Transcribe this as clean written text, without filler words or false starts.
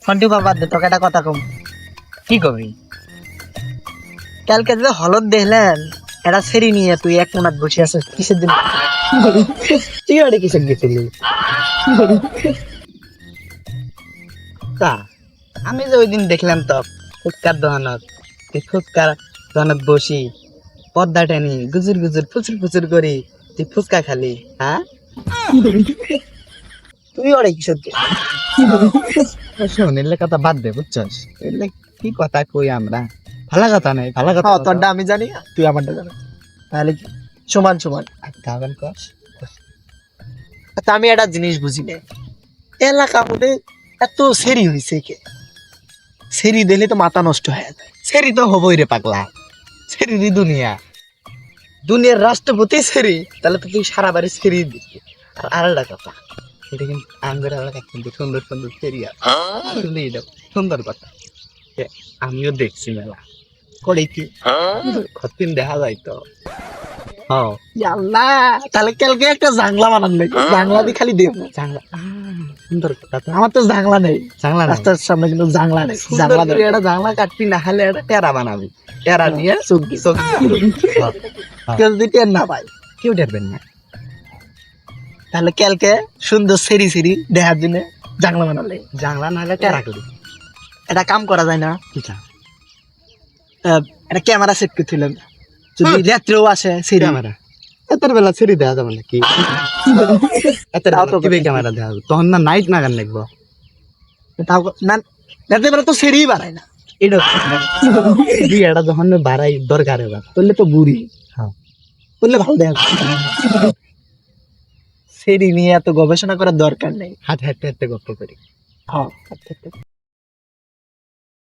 ফন্টু বাবা দে তোকে একটা কথা কম। কি কবি? কালকে যে হলত দেখলেন এটা সেরি নিয়ে তুই এক মিনিট বসে আছিস কিসের দিন? তুই ওটা কিসে গেছিলি? তা আমি যে ওই দিন দেখলাম তো ফুচকার দোকানত, তুই ফুচকার দোকানত বসি পর্দা টেনি গুজুর গুজুর ফুচুর ফুচুর করি তুই ফুচকা খালি, হ্যাঁ? তুই ওরে কিসের দিন? শোন এলে কথা বাদ দে, বুঝছস? এলে কি কথা কই আমরা, ভালো কথা নাই, ভালো কথা। হ্যাঁ তোরটা আমি জানি তুই আমারটা জানি, তাহলে কি সমান সমান? গাবেন কস তা আমি একটা জিনিস বুঝি না, এলাকা মধ্যে এত সেরি হয়েছে কে? সেরি দিলে তো মাথা নষ্ট হয়ে যায়। সেরি তো হবই রে পাগলা, সেরি দি দুনিয়া, দুনিয়ার রাষ্ট্রপতি সেরি, তাহলে তো তুই সারা বাড়ি সেরি দিবি। আর একটা কথা, এটা কিন্তু আঙ্গুর এলাকা কিন্তু সুন্দর সুন্দর সেরি আছে, আসলে এটা সুন্দর কথা। এ, আমিও দেখছি মেলা করে কি? কতদিন দেখা যায় তো। হ্যাঁ আল্লাহ, তাহলে কালকে একটা জাংলা বানান লাগবে, জাংলা দিয়ে খালি দেব। জানলা, সুন্দর কথা তো। আমার তো জাংলা নেই, জানলা নাই, রাস্তার সামনে কিন্তু জাংলা নেই। সুন্দর জাংলা করে দেব, একটা জানলা কাটবি, না হলে একটা টেরা বানাবি, টেরা নিয়ে চোখ দিয়ে। চোখ দিয়ে। হ্যাঁ, কেউ যদি টের না পায়, কেউ দেখবেন না। তাহলে কালকে সুন্দর সেরি সেরি দেখার জন্য জাংলা বানালে জানলা না হলে টেরা করি। এটা কাম করা যায় না? কিটা একটা ক্যামেরা সেট করছিলাম, যদি রাত্রেও আসে সেরি। ক্যামেরা এতের বেলা ছেড়ে দেওয়া যাবে নাকি? এতের তাও বেলা তো কিভাবে কথা। ক্যামেরা দেওয়া যাবে? তখন না নাইট নাগান লাগবো। তাও না, রাতের বেলা তো সেরি বানায় না। এটা বিয়েটা যখন বাড়াই দরকার এবার, করলে তো বুড়ি। হ্যাঁ, বললে ভালো দেখা যায়। সেরি নিয়ে এত গবেষণা করার দরকার নেই। হাতে হাতে হাতে গপ্প করি। হ্যাঁ